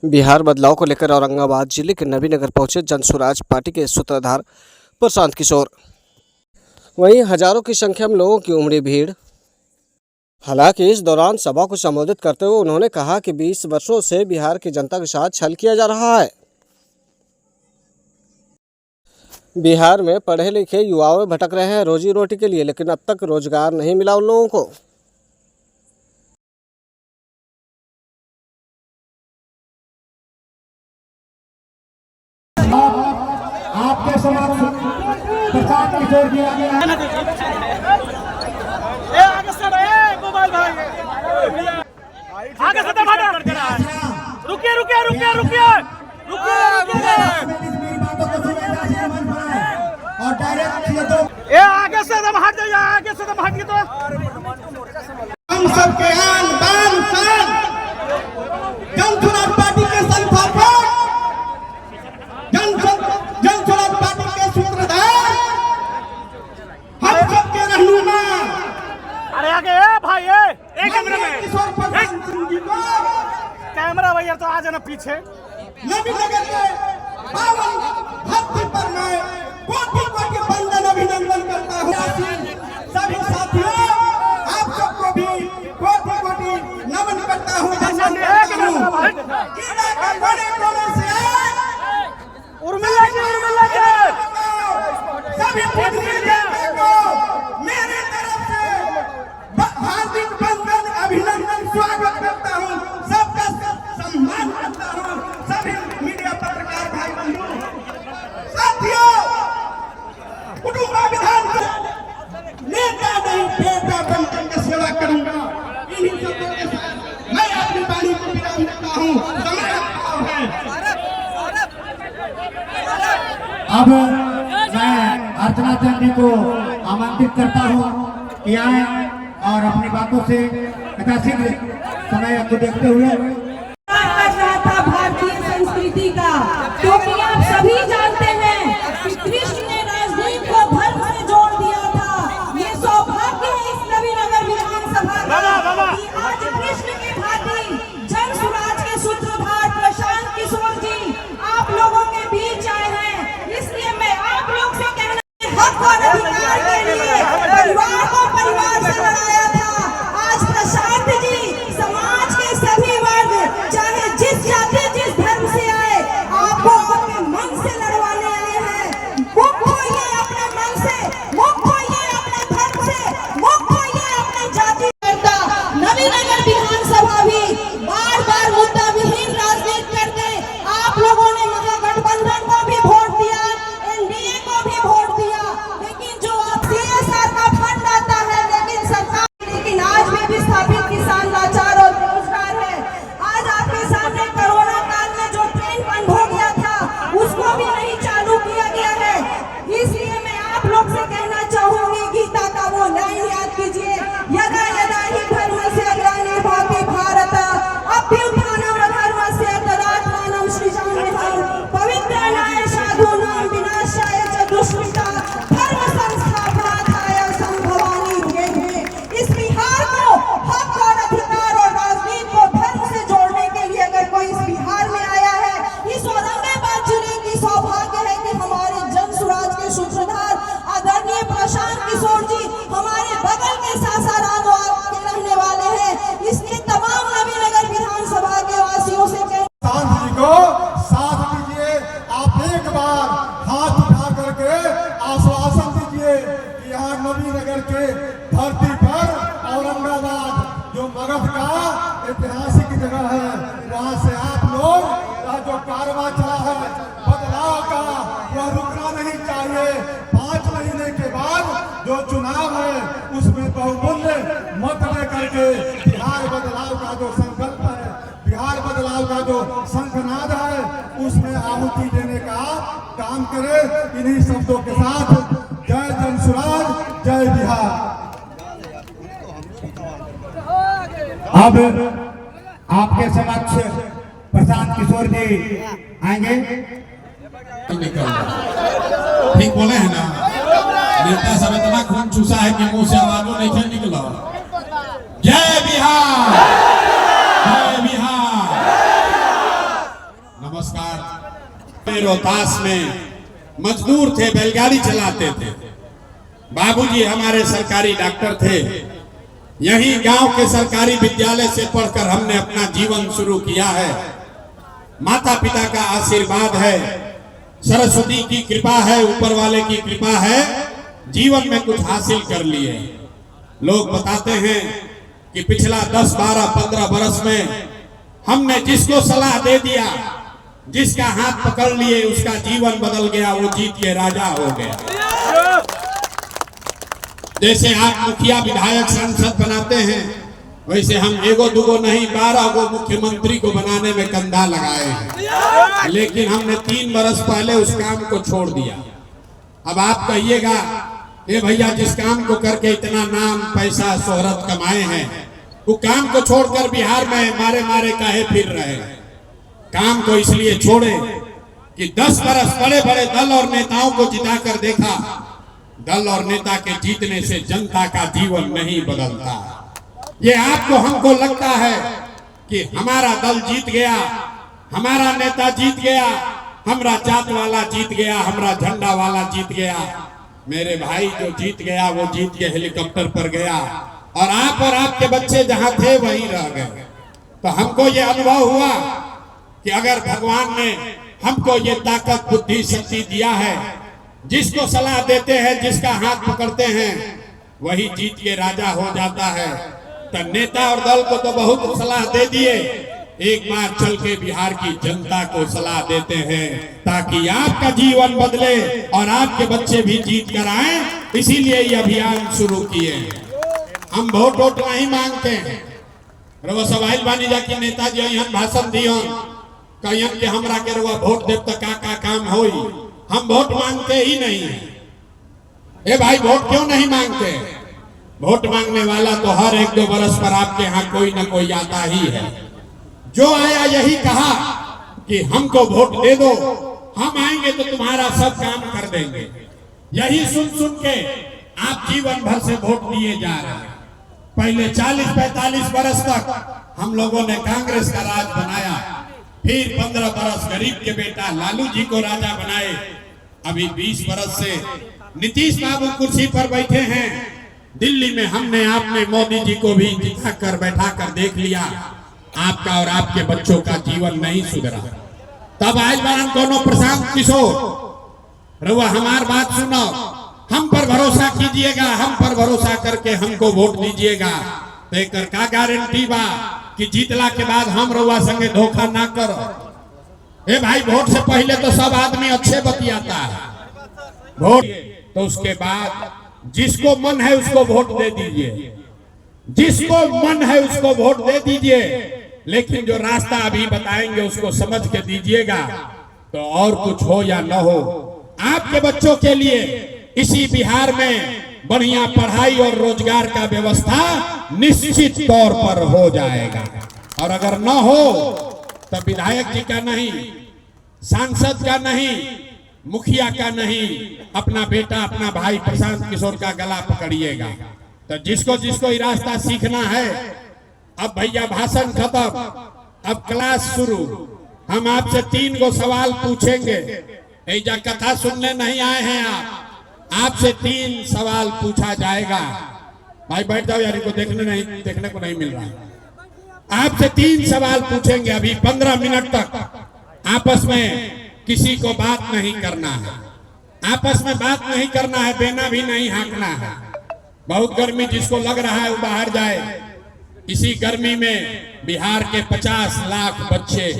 बिहार बदलाव को लेकर औरंगाबाद जिले के नबीनगर पहुंचे जनसुराज पार्टी के सूत्रधार प्रशांत किशोर। वहीं हजारों की संख्या में लोगों की उमड़ी भीड़। हालांकि इस दौरान सभा को संबोधित करते हुए उन्होंने कहा कि 20 वर्षों से बिहार की जनता के साथ छल किया जा रहा है। बिहार में पढ़े लिखे युवाओं भटक रहे हैं रोजी रोटी के लिए, लेकिन अब तक रोजगार नहीं मिला उन लोगों को। आपके समक्ष प्रशांत किशोर जी आगे रुकिए रुकिए रुकिए रुकिए और डायरेक्ट ये आगे से दम हट जाइए, आगे से दम हटिए। तो हम सबके आन बान शान जनसुराज पार्टी के संस्थापक, जनसुराज पार्टी के सूत्रधार, हम सबके रहनुमा। अरे आगे भाई एक कैमरा में किशोर प्रशांत सिंह जी को कैमरा भैया तो आ जाना पीछे। नबीनगर के पावन धरती पर मैं कोटि कोटि वंदन अभिनंदन करता हूँ। सभी साथियों, आप सबको भी कोटि कोटि नमन करता हूँ। कीड़ा के बड़े कोने से उर्मिला जी सभी प्रतिनिधियों को मेरे तरफ से हार्दिक वंदन अभिनंदन स्वागत करता हूँ। सबका सम्मान करता हूँ। सभी मीडिया पत्रकार भाई बंधु साथियों, कुटुंबा विधान नेता नहीं बेटा बनकर के सेवा करूंगा। इन्हीं शब्दों के साथ मैं अपनी वाणी को विराम देता हूँ। समय अब है। अब मैं अर्चना चंद जी को आमंत्रित करता हूँ कि आए और अपनी बातों से यथाशीघ्र समय को देखते हुए भारतीय संस्कृति का, क्योंकि आप सभी जानते हैं कि कृष्ण ने राजनीति को धर्म से जोड़ दिया था। ये सौभाग्य है इस नबीनगर विधानसभा का कि आज कृष्ण के भांति जनसुराज के सूत्रधार प्रशांत किशोर जी आप लोगों के बीच आए हैं। इसलिए मैं आप लोग से कहना हक और अधिकार के लिए परिवार को परिवार से लड़ाया था। आज प्रशांत जी समाज के सभी वर्ग, चाहे जिस जाति जिस धर्म से आए, आपको अपने मन से लड़वाने आए हैं। मुक्त होइए अपने मन से, मुक्त होइए अपने धर्म से, मुक्त होइए अपने जाति करता। नबीनगर विधानसभा भी बार बार मुद्दा विहीन राजनीति करके आप लोगों ने महागठबंधन को भी वोट दिया, एनडीए को भी वोट दिया, लेकिन जो अब सीएसआर का फंड आता है लेकिन आज भी विस्थापित किसान लाचार और बेरोजगार है। आज आपके सामने कोरोना काल में जो ट्रेन बंद हो गया था उसको भी नहीं चालू किया गया है। इसलिए मैं आप लोग से कहना चाहूंगी, गीता का वो लाइन याद कीजिए, यदा यदा हि धर्मस्य ग्लानिर्भवति भारत अभ्युत्थानम् अधर्मस्य तदात्मानं सृजाम्यहम् पवित्राणाय साधूनां विनाशाय च दुष्कृता धर्म संस्थापनार्थाय संभवामि युगे। इस बिहार को हक और अधिकार और राजनीति को धर्म से जोड़ने के लिए अगर कोई इस बिहार में आया है, इस औरंगाबाद जिले की सौभाग्य है कि हमारे जनसुराज के सूत्रधार आदरणीय प्रशांत किशोर जी हमारे बगल के सासाराम के रहने वाले हैं। इसलिए तमाम नबीनगर विधानसभा के वासियों से जी को साथ दीजिए। आप एक बार हाथ उठा करके आश्वासन दीजिए कि यहाँ नबीनगर के धरती पर औरंगाबाद जो मगध का ऐतिहासिक जगह है, वहाँ से आप लोग का जो कारवां चला है बदलाव का, वह रुकना नहीं चाहिए। 5 महीने के बाद जो चुनाव है उसमें बहुमूल्य मत लेकर के बिहार बदलाव का जो संकल्प है, बिहार बदलाव का जो शंखनाद है, उसमें आहुति देने का काम करे। इन्हीं शब्दों के साथ जय जनसुराज, जय बिहार। अब आपके समक्ष प्रशांत किशोर जी आएंगे। ठीक बोले हैं ना, नेता सब इतना खून चूसा है कि मुंह से आवाजों नहीं निकला। जय बिहार, जय बिहार। रोहतास में मजदूर थे, बैलगाड़ी चलाते थे। बाबूजी हमारे सरकारी डॉक्टर थे। यही गांव के सरकारी विद्यालय से पढ़कर हमने अपना जीवन शुरू किया है। माता पिता का आशीर्वाद है, सरस्वती की कृपा है, ऊपर वाले की कृपा है, जीवन में कुछ हासिल कर लिए। लोग बताते हैं कि पिछला 10, 12, 15 बरस में हमने जिसको सलाह दे दिया, जिसका हाथ पकड़ लिए, उसका जीवन बदल गया, वो जीत के राजा हो गया। जैसे आप मुखिया, विधायक, सांसद बनाते हैं, वैसे हम एगो दुगो नहीं 12 गो मुख्यमंत्री को बनाने में कंधा लगाए हैं। लेकिन हमने 3 बरस पहले उस काम को छोड़ दिया। अब आप कहिएगा, ये भैया जिस काम को करके इतना नाम, पैसा, शोहरत कमाए हैं, वो काम को छोड़कर बिहार में मारे मारे काहे फिर रहे? काम को इसलिए छोड़े कि 10 बरस बड़े बड़े दल और नेताओं को जिता कर देखा। दल और नेता के जीतने से जनता का जीवन नहीं बदलता। ये आपको हमको लगता है कि हमारा दल जीत गया, हमारा नेता जीत गया, हमारा जात वाला जीत गया, हमारा झंडा वाला जीत गया। मेरे भाई, जो जीत गया वो जीत के हेलीकॉप्टर पर गया, और आप और आपके बच्चे जहां थे वहीं रह गए। तो हमको ये अनुभव हुआ कि अगर भगवान ने हमको ये ताकत, बुद्धि, शक्ति दिया है, जिसको सलाह देते हैं, जिसका हाथ पकड़ते हैं, वही जीत के राजा हो जाता है। तो नेता और दल को तो बहुत सलाह दे दिए, एक बार चल के बिहार की जनता को सलाह देते हैं, ताकि आपका जीवन बदले और आपके बच्चे भी जीत कर आए। इसीलिए ये अभियान शुरू किए। हम वोट नहीं मांगते हैं। रवा सवाल बानी जाके नेताजी यहाँ भाषण दियो, कहियन के हमरा के रवा वोट देव तो का काम होई। हम वोट मांगते ही नहीं है। ए भाई, वोट क्यों नहीं मांगते? वोट मांगने वाला तो हर 1-2 बरस पर आपके यहाँ कोई ना कोई आता ही है। जो आया यही कहा कि हमको वोट दे दो, हम आएंगे तो तुम्हारा सब काम कर देंगे। यही सुन सुन के आप जीवन भर से वोट दिए जा रहे हैं। पहले 40-45 बरस तक हम लोगों ने कांग्रेस का राज बनाया, फिर 15 बरस गरीब के बेटा लालू जी को राजा बनाए। अभी 20 बरस से नीतीश बाबू कुर्सी पर बैठे हैं। दिल्ली में हमने आपने मोदी जी को भी जिता कर बैठा कर देख लिया। आपका और आपके बच्चों का जीवन नहीं सुधरा। तब आज बार दोनों प्रशांत किशोर, रउआ हमार बात सुनो, हम पर भरोसा कीजिएगा, हम पर भरोसा करके हमको वोट दीजिएगा। तो एक का गारंटी बा कि जीतला के बाद हम रउआ संगे धोखा ना करो। ए भाई, वोट से पहले तो सब आदमी अच्छे बतियाता है, वोट तो उसके बाद जिसको मन है उसको वोट दे दीजिए, जिसको मन है उसको वोट दे दीजिए। लेकिन जो रास्ता अभी बताएंगे उसको समझ के दीजिएगा। तो और कुछ हो या न हो, आपके बच्चों के लिए इसी बिहार में बढ़िया पढ़ाई और रोजगार का व्यवस्था निश्चित तौर पर हो जाएगा। और अगर न हो तो विधायक जी का नहीं, सांसद का नहीं, मुखिया का नहीं, अपना बेटा, अपना भाई प्रशांत किशोर का गला पकड़िएगा। तो जिसको जिसको ये रास्ता सीखना है, अब भैया भाषण खत्म, अब क्लास शुरू। हम आपसे 3 गो सवाल पूछेंगे। ऐजा कथा सुनने नहीं आए हैं आपसे 3 सवाल पूछा जाएगा। भाई बैठ जाओ यार, इनको देखने को नहीं मिल रहा है। आपसे 3 सवाल पूछेंगे। अभी 15 मिनट तक आपस में किसी को बात नहीं करना है, आपस में बात नहीं करना है, बेना भी नहीं हाँकना है। बहुत गर्मी, जिसको लग रहा है वो बाहर जाए। इसी गर्मी में बिहार के 50 लाख बच्चे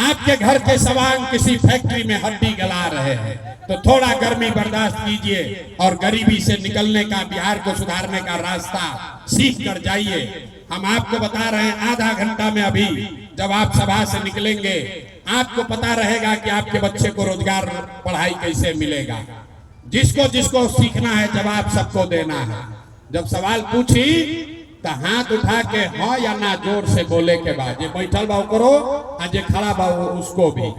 आपके घर के सवांग किसी फैक्ट्री में हड्डी गला रहे हैं। तो थोड़ा गर्मी बर्दाश्त कीजिए और गरीबी से निकलने का, बिहार को सुधारने का रास्ता सीख कर जाइए। हम आपको बता रहे हैं, आधा घंटा में अभी जब आप सभा से निकलेंगे, आपको पता रहेगा कि आपके बच्चे को रोजगार, पढ़ाई कैसे मिलेगा। जिसको जिसको सीखना है जवाब सबको देना है। जब सवाल पूछी तो हाथ उठा के हाँ या ना जोर से बोले के बाद, ये बैठल बाबू करो, आज ये खड़ा बाबू उसको भी।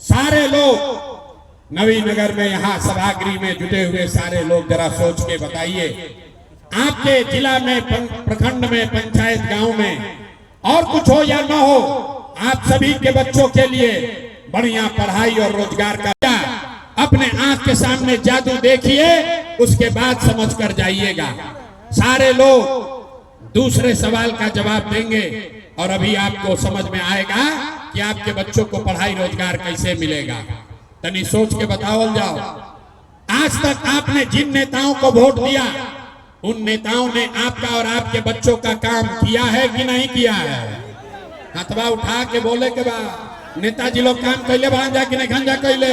सारे लोग नवीनगर में यहाँ सभागृह में जुटे हुए सारे लोग जरा सोच के बताइए, आपके जिला में, प्रखंड में, पंचायत, गांव में और कुछ हो या न हो, आप सभी के बच्चों के लिए बढ़िया पढ़ाई और रोजगार का अपने आंख के सामने जादू देखिए, उसके बाद समझ कर जाइएगा। सारे लोग दूसरे सवाल का जवाब देंगे और अभी आपको समझ में आएगा कि आपके बच्चों को पढ़ाई रोजगार कैसे मिलेगा। तनी सोच के बताओ जाओ। आज तक आपने जिन नेताओं को वोट दिया, उन नेताओं ने आपका और आपके बच्चों का काम किया है कि नहीं किया है? हथवा उठा के बोले के बाद नेताजी लोग काम कैले बना जा कि नहीं खंजा कैले?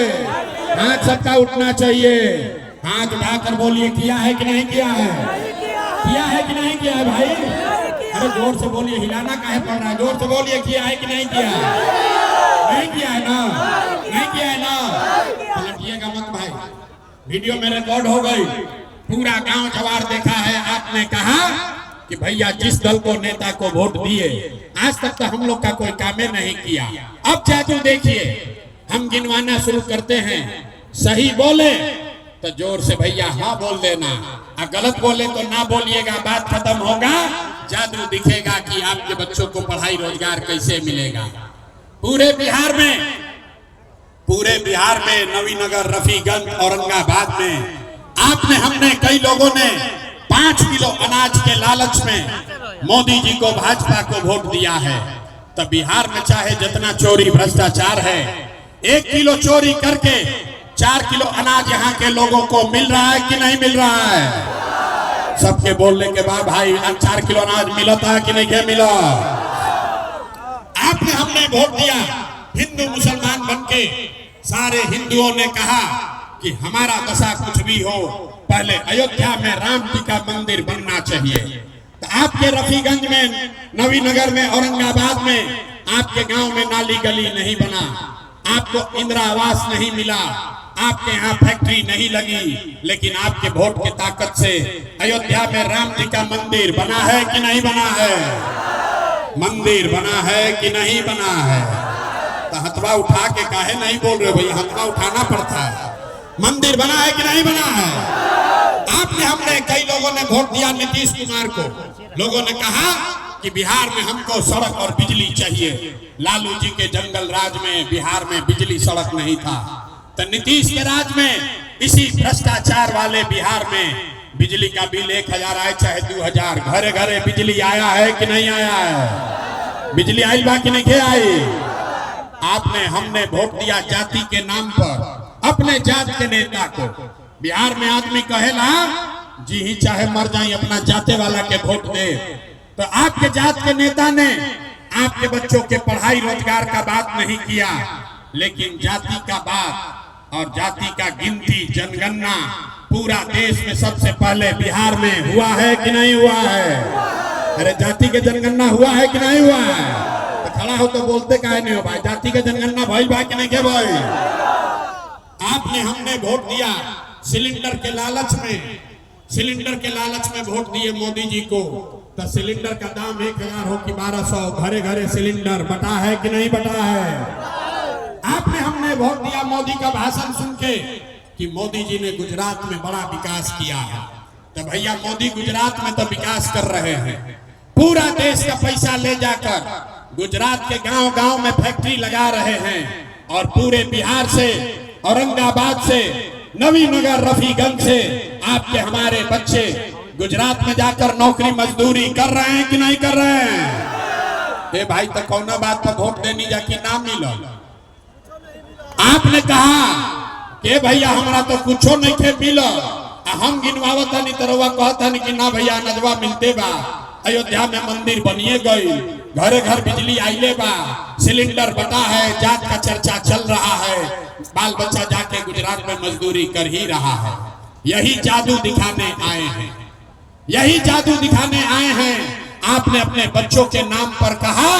हाथ सबका उठना चाहिए। हाथ उठाकर बोलिए किया है कि नहीं किया है? किया है कि नहीं किया है भाई? अरे जोर से बोलिए, हिलाना काहे पड़ रहा है? जोर से बोलिए किया है कि नहीं किया है? नहीं किया है ना? नहीं किया है ना? पलटिएगा मत भाई, वीडियो में रिकॉर्ड हो गई, पूरा गांव जवार देखा है। आपने कहा कि भैया जिस दल को नेता को वोट दिए, आज तक तो हम लोग का कोई काम नहीं किया। अब जादू देखिए, हम गिनवाना शुरू करते हैं। सही बोले तो जोर से भैया हाँ बोल देना, और गलत बोले तो ना बोलिएगा, बात खत्म होगा। जादू दिखेगा कि आपके बच्चों को पढ़ाई रोजगार कैसे मिलेगा। पूरे बिहार में नवीनगर, रफीगंज, औरंगाबाद में आपने हमने कई लोगों ने 5 किलो अनाज के लालच में मोदी जी को, भाजपा को वोट दिया है। तब बिहार में चाहे जितना चोरी भ्रष्टाचार है, 1 किलो चोरी करके 4 किलो अनाज यहाँ के लोगों को मिल रहा है कि नहीं मिल रहा है? सबके बोलने के बाद भाई 4 किलो अनाज मिलता है कि नहीं मिला? आपने हमने वोट दिया, हिंदू मुसलमान बनके सारे हिंदुओं ने कहा कि हमारा दशा कुछ भी हो, पहले अयोध्या में राम जी का मंदिर बनना चाहिए। तो आपके रफीगंज में, नवीनगर में, औरंगाबाद में, आपके गांव में नाली गली नहीं बना, आपको इंदिरा आवास नहीं मिला, आपके यहाँ फैक्ट्री नहीं लगी, लेकिन आपके वोट की ताकत से अयोध्या में राम जी का मंदिर बना है कि नहीं बना है? मंदिर बना है कि नहीं बना है? तो हथवा उठा के काहे नहीं बोल रहे भैया? हथवा उठाना पड़ता है। मंदिर बना है कि नहीं बना है? आपने हमने कई लोगों ने वोट दिया नीतीश कुमार को। लोगों ने कहा कि बिहार में हमको सड़क और बिजली चाहिए। लालू जी के जंगल राज में बिहार में बिजली सड़क नहीं था, तो नीतीश के राज में, इसी भ्रष्टाचार वाले बिहार में बिजली का बिल 1000 आए चाहे 2000, घरे घरे बिजली आया है कि नहीं आया है? बिजली आई बा कि नहीं आई? आपने हमने वोट दिया जाति के नाम पर, अपने जात के नेता को। बिहार में आदमी कहेला जी ही चाहे मर जाए अपना जाते वाला के वोट दे। तो आपके जात के नेता ने आपके बच्चों के पढ़ाई रोजगार का बात नहीं किया, लेकिन जाति का बात और जाति का गिनती, जनगणना पूरा देश में सबसे पहले बिहार में हुआ है कि नहीं हुआ है? अरे जाति के जनगणना हुआ है कि नहीं हुआ है? तो खड़ा हो तो बोलते काहे नहीं हो भाई? जाति के जनगणना भाई भाई कि नहीं के भाई? आपने हमने वोट दिया सिलेंडर के लालच में, सिलेंडर के लालच में वोट दिए मोदी जी को। तो सिलेंडर का दाम 1000 हो कि 1200, घरे घरे सिलेंडर बटा है कि नहीं बटा है? आपने हमने वोट दिया मोदी का भाषण सुन के कि मोदी जी ने गुजरात में बड़ा विकास किया है। तो भैया मोदी गुजरात में तो विकास कर रहे हैं, पूरा देश का पैसा ले जाकर गुजरात के गांव गांव में फैक्ट्री लगा रहे हैं, और पूरे बिहार से, औरंगाबाद से, नवीनगर, रफीगंज से आपके हमारे बच्चे गुजरात में जाकर नौकरी मजदूरी कर रहे हैं कि नहीं कर रहे हैं? ए भाई तो कौन बात पर वोट देनी जाके ना मिलो? आपने कहा कि भैया हमारा तो कुछो नहीं थे मिलो, हम गिनवावत नहीं तरवा कहता नहीं कि ना भैया नजवा मिलते बा, अयोध्या में मंदिर बनिए गई, घरे घर बिजली आइले बा, सिलेंडर बटा है, जात का चर्चा चल रहा है, बाल बच्चा जाके गुजरात में मजदूरी कर ही रहा है। यही जादू दिखाने आए हैं, यही जादू दिखाने आए हैं। आपने अपने बच्चों के नाम पर कहा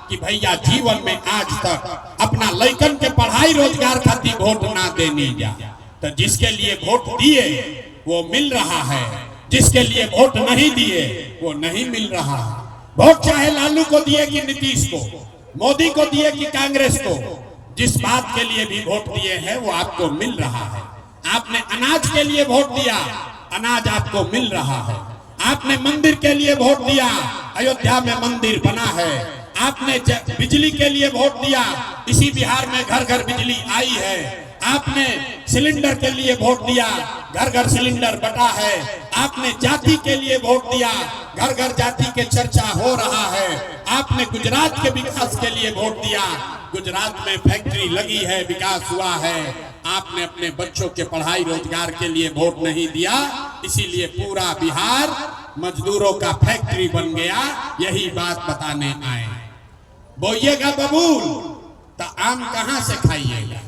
कि भैया जीवन में आज तक अपना लइकन के पढ़ाई रोजगार खातिर वोट ना देनी जा। तो जिसके लिए वोट दिए वो मिल रहा है, जिसके लिए वोट नहीं दिए वो नहीं मिल रहा है। वोट चाहे लालू को दिए कि नीतीश को, मोदी को दिए कि कांग्रेस को, जिस बात के लिए भी वोट दिए हैं वो आपको मिल रहा है। आपने अनाज के लिए वोट दिया, अनाज आपको मिल रहा है। आपने मंदिर के लिए वोट दिया, अयोध्या में मंदिर बना है। आपने बिजली के लिए वोट दिया, इसी बिहार में घर घर बिजली आई है। आपने सिलेंडर के लिए वोट दिया, घर घर सिलेंडर बटा है। आपने जाति के लिए वोट दिया, घर घर जाति के चर्चा हो रहा है। आपने गुजरात के विकास के लिए वोट दिया, गुजरात में फैक्ट्री लगी है, विकास हुआ है। आपने अपने बच्चों के पढ़ाई रोजगार के लिए वोट नहीं दिया, इसीलिए पूरा बिहार मजदूरों का फैक्ट्री बन गया। यही बात बताने आए। बोइएगा बबूल तो आम कहां से खाइएगा?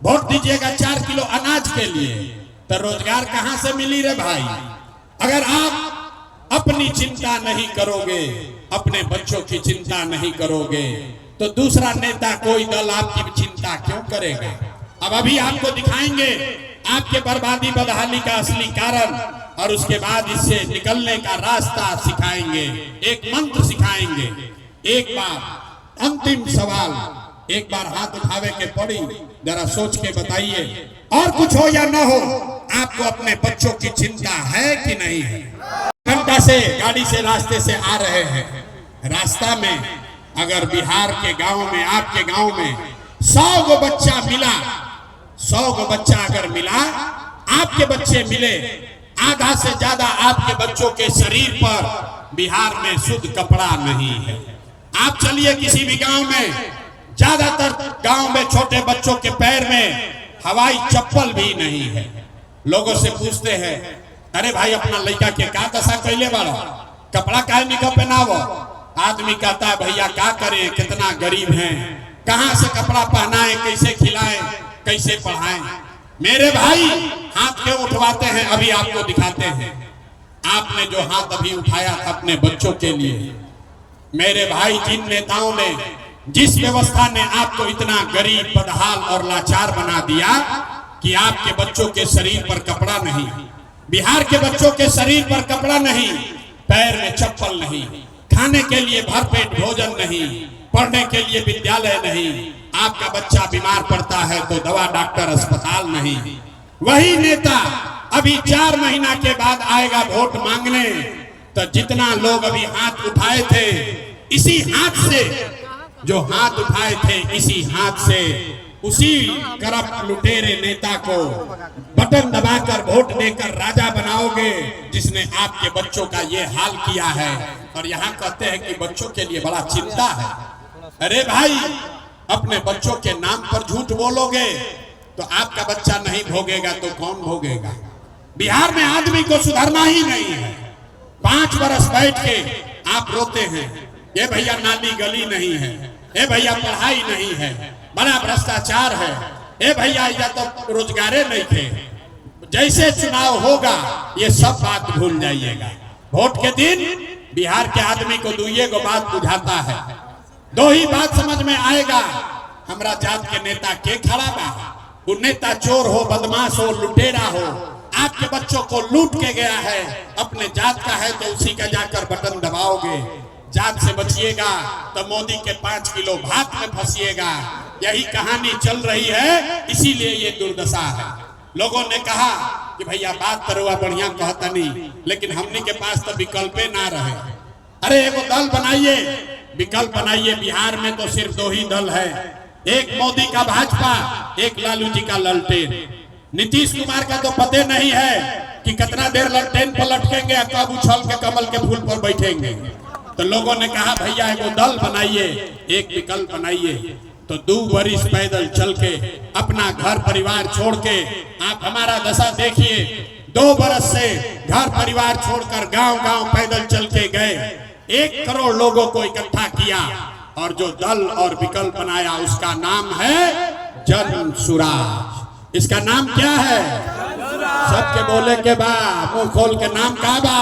वोट दीजिएगा 4 किलो अनाज के लिए, तो रोजगार कहां से मिली रे भाई? अगर आप अपनी चिंता नहीं करोगे, अपने बच्चों की चिंता नहीं करोगे, तो दूसरा नेता कोई दल आपकी चिंता क्यों करेगा? अब अभी आपको दिखाएंगे आपके बर्बादी बदहाली का असली कारण, और उसके बाद इससे निकलने का रास्ता सिखाएंगे, एक मंत्र सिखाएंगे। एक बार अंतिम सवाल, एक बार हाथ उठावे के पड़ी, जरा सोच के बताइए, और कुछ हो या ना हो, आपको अपने बच्चों की चिंता है कि नहीं है? घंटा से गाड़ी से रास्ते से आ रहे हैं, रास्ता में अगर बिहार के गांव में, आपके गांव में 100 गो बच्चा मिला, 100 गो बच्चा अगर मिला, आपके बच्चे मिले, आधा से ज्यादा आपके बच्चों के शरीर पर बिहार में शुद्ध कपड़ा नहीं है। आप चलिए किसी भी गांव में, ज्यादातर गांव में छोटे बच्चों के पैर में हवाई चप्पल भी नहीं है। लोगों से पूछते हैं, अरे भाई अपना लड़का के का दशा कैले बाड़ा, कपड़ा काहे निकल पहनावो? आदमी कहता है भैया क्या करें, कितना गरीब हैं, कहां से कपड़ा पहनाएं, कैसे खिलाएं, कैसे पढ़ाएं। मेरे भाई हाथ क्यों उठवाते हैं? अभी आपको दिखाते हैं। आपने जो हाथ अभी उठाया था अपने बच्चों के लिए, मेरे भाई जिन नेताओं ने, जिस व्यवस्था ने आपको इतना गरीब, बदहाल और लाचार बना दिया कि आपके बच्चों के शरीर पर कपड़ा नहीं, बिहार के बच्चों के शरीर पर कपड़ा नहीं, पैर में चप्पल नहीं, खाने के लिए भरपेट भोजन नहीं, पढ़ने के लिए विद्यालय नहीं, आपका बच्चा बीमार पड़ता है तो दवा डॉक्टर अस्पताल नहीं। वही नेता अभी 4 महीना के बाद आएगा वोट मांगने, तो जितना लोग अभी हाथ उठाए थे, इसी हाथ से जो हाथ उठाए थे, इसी हाथ से उसी करप्ट लुटेरे नेता को बटन दबाकर वोट देकर राजा बनाओगे, जिसने आपके बच्चों का ये हाल किया है। और यहाँ कहते हैं कि बच्चों के लिए बड़ा चिंता है। अरे भाई, अपने बच्चों के नाम पर झूठ बोलोगे तो आपका बच्चा नहीं भोगेगा तो कौन भोगेगा? बिहार में आदमी को सुधरना ही नहीं है। 5 बरस बैठ के आप रोते हैं, ये भैया नाली गली नहीं है, ये भैया पढ़ाई नहीं है, बड़ा भ्रष्टाचार है, ये भैया या तो रोजगारे नहीं थे। जैसे चुनाव होगा ये सब बात भूल जाइएगा। वोट के दिन बिहार के आदमी को 2 बात बुझाता है, 2 ही बात समझ में आएगा, हमरा जात के नेता के खड़ा बा। वो नेता चोर हो, बदमाश हो, लुटेरा हो, आपके बच्चों को लूट के गया है, अपने जात का है तो उसी का जाकर बटन दबाओगे। जात से बचिएगा तो मोदी के 5 किलो भात में फंसिएगा। यही कहानी चल रही है, इसीलिए ये दुर्दशा है। लोगों ने कहा कि भैया बात करो बढ़िया कहता नहीं, लेकिन हमने के पास तो विकल्पे ना रहे। अरे एगो दल बनाइए, विकल्प बनाइए। बिहार में तो सिर्फ 2 ही दल है, एक मोदी का भाजपा, एक लालू जी का ललटेन। नीतीश कुमार का तो पते नहीं है कि कितना देर ललटेन पर लटकेंगे, कब उछल के कमल के फूल पर बैठेंगे। तो लोगों ने कहा भैया एगो दल बनाइए, एक विकल्प बनाइए। तो 2 बरिस पैदल चल के, अपना घर परिवार छोड़ के, आप हमारा दशा देखिए। 2 बरस से घर परिवार छोड़कर गांव-गांव पैदल चल के गए, 1 करोड़ लोगों को इकट्ठा किया, और जो दल और विकल्प बनाया उसका नाम है जन सुराज। इसका नाम क्या है? सबके बोले के बा, मुंह खोल के नाम का बा,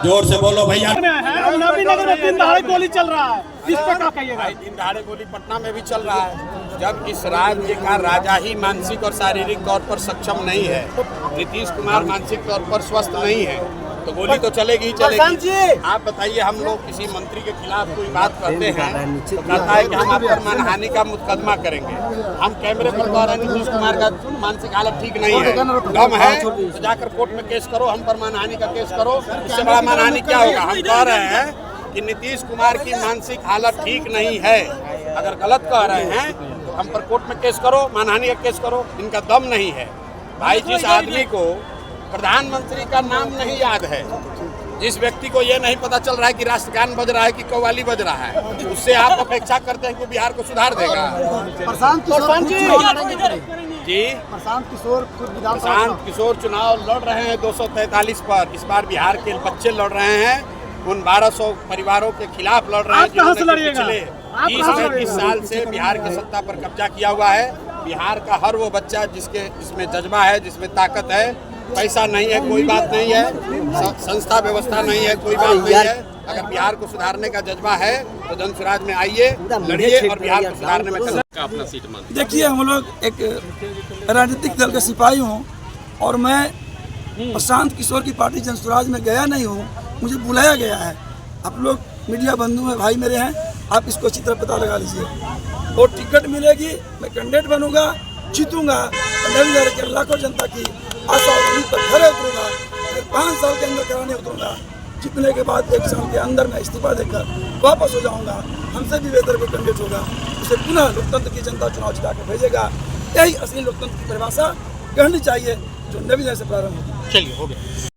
जोर से बोलो भैया। नबीनगर में दिन दहाड़े गोली चल रहा है, इस पर क्या कहिएगा? दिन दहाड़े गोली पटना में भी चल रहा है। जब इस राज्य का राजा ही मानसिक और शारीरिक तौर पर सक्षम नहीं है, नीतीश कुमार मानसिक तौर पर स्वस्थ नहीं है, तो गोली तो चलेगी ही चलेगी। आप बताइए, हम लोग किसी मंत्री के खिलाफ कोई बात करते हैं तो कहता है कि हम आप पर मानहानि का मुकदमा करेंगे। हम कैमरे पर कह रहे हैं नीतीश कुमार का मानसिक हालत ठीक नहीं है, दम है तो जाकर कोर्ट में केस करो, हम पर मानहानि का केस करो, उससे बड़ा मानहानि क्या होगा? हम कह रहे हैं कि नीतीश कुमार की मानसिक हालत ठीक नहीं है। अगर गलत कह रहे हैं तो हम पर कोर्ट में केस करो, मानहानि का केस करो। इनका दम नहीं है भाई। जिस आदमी को प्रधानमंत्री का नाम नहीं याद है, जिस व्यक्ति को ये नहीं पता चल रहा है कि राष्ट्रगान बज रहा है कि कव्वाली बज रहा है, उससे आप अपेक्षा करते हैं कि बिहार को सुधार देगा? प्रशांत किशोर चुनाव लड़ रहे हैं 243 पर। इस बार बिहार के बच्चे लड़ रहे हैं, उन 1200 परिवारों के खिलाफ लड़ रहे हैं जिन्होंने पिछले 20-25 साल से बिहार की सत्ता पर कब्जा किया हुआ है। बिहार का हर वो बच्चा जिसमें जज्बा है, जिसमें ताकत है, पैसा नहीं है कोई बात नहीं है, संस्था व्यवस्था नहीं है कोई बात नहीं है। अगर बिहार को सुधारने का जज्बा है तो जनसुराज में आइए, लड़िए और बिहार को सुधारने में अपना सीट मान। देखिए, हम लोग एक राजनीतिक दल का सिपाही हूँ और मैं प्रशांत किशोर की पार्टी जनसुराज में गया नहीं हूँ, मुझे बुलाया गया है। आप लोग मीडिया बंधु हैं, भाई मेरे हैं, आप इसको अच्छी तरह पता लगा लीजिए। और टिकट मिलेगी, मैं कैंडिडेट बनूंगा, जीतूंगा और नवीनगर के लाखों जनता की आशा और उम्मीद पर खरे उतरूंगा। अगर 5 साल के अंदर कराने उतरूंगा, जीतने के बाद 1 साल के अंदर मैं इस्तीफा देकर वापस हो जाऊंगा। हमसे भी बेहतर कोई कैंडिडेट होगा, उसे पुनः लोकतंत्र की जनता चुनाव जिता कर भेजेगा। यही असली लोकतंत्र की परिभाषा कहनी चाहिए जो नवीनगर से प्रारंभ होगी। चलिए, हो गया।